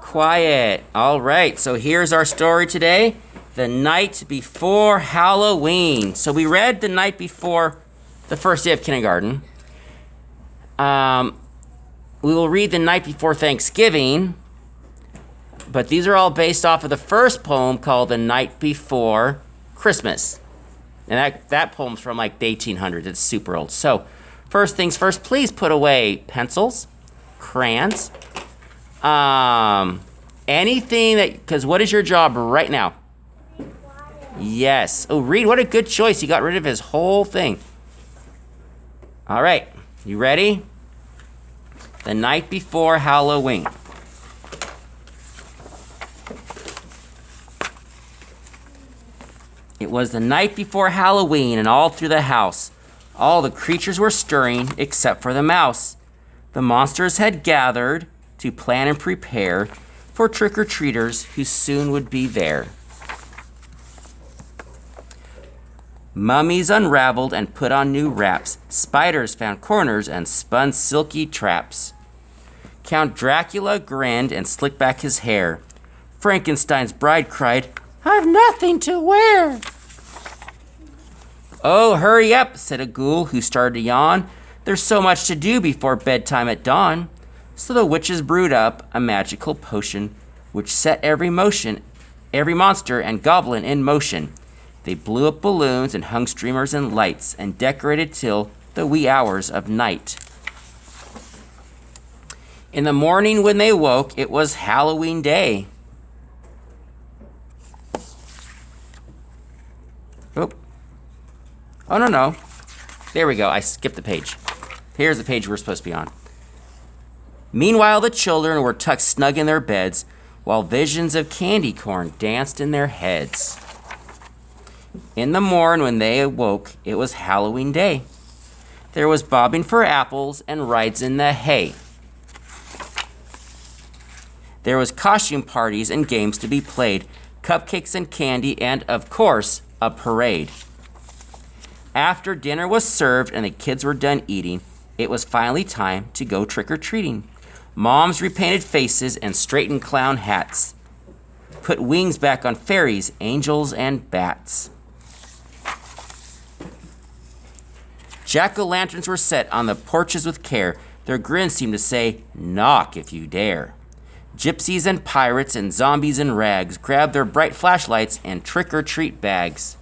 Quiet. All right, so here's our story today. The night before Halloween. So we read the night before the first day of kindergarten. We will read the night before Thanksgiving. But these are all based off of the first poem called The Night Before Christmas. And that poem's from like the 1800s. It's super old. So first things first, please put away pencils, crayons, anything that, because what is your job right now? Yes. Oh, Reed, what a good choice. He got rid of his whole thing. All right. You ready? The night before Halloween. It was the night before Halloween, and all through the house, all the creatures were stirring except for the mouse. The monsters had gathered to plan and prepare for trick-or-treaters who soon would be there. Mummies unraveled and put on new wraps. Spiders found corners and spun silky traps. Count Dracula grinned and slicked back his hair. Frankenstein's bride cried, "I've nothing to wear." "Oh, hurry up," said a ghoul who started to yawn. "There's so much to do before bedtime at dawn." So the witches brewed up a magical potion which set every monster and goblin in motion. They blew up balloons and hung streamers and lights and decorated till the wee hours of night. In the morning when they woke, it was Halloween day. Oh, no. There we go. I skipped the page. Here's the page we're supposed to be on. Meanwhile, the children were tucked snug in their beds, while visions of candy corn danced in their heads. In the morn, when they awoke, it was Halloween day. There was bobbing for apples and rides in the hay. There was costume parties and games to be played, cupcakes and candy, and, of course, a parade. After dinner was served and the kids were done eating, it was finally time to go trick-or-treating. Moms repainted faces and straightened clown hats, put wings back on fairies, angels, and bats. Jack-o'-lanterns were set on the porches with care. Their grins seemed to say, "Knock if you dare." Gypsies and pirates and zombies in rags grabbed their bright flashlights and trick-or-treat bags.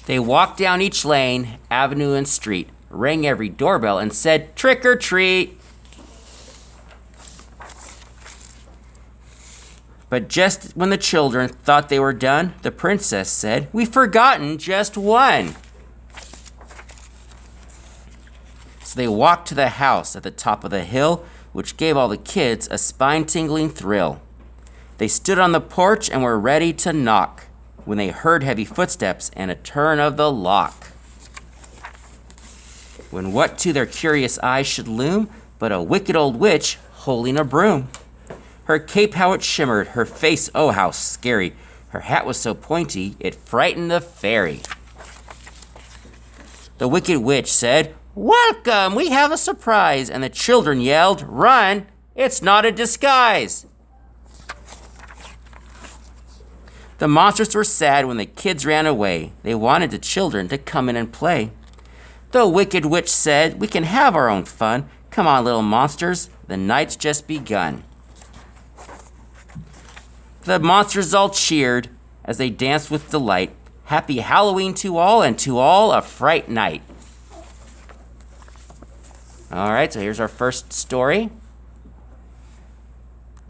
They walked down each lane, avenue, and street, rang every doorbell, and said, "Trick or treat." But just when the children thought they were done, the princess said, "We've forgotten just one." So they walked to the house at the top of the hill, which gave all the kids a spine-tingling thrill. They stood on the porch and were ready to knock, when they heard heavy footsteps and a turn of the lock. When what to their curious eyes should loom but a wicked old witch holding a broom. Her cape how it shimmered, her face oh how scary. Her hat was so pointy it frightened the fairy. The wicked witch said, "Welcome, we have a surprise," and the children yelled, "Run, it's not a disguise." The monsters were sad when the kids ran away. They wanted the children to come in and play. The wicked witch said, "We can have our own fun. Come on, little monsters, the night's just begun." The monsters all cheered as they danced with delight. Happy Halloween to all, and to all a fright night. All right, so here's our first story.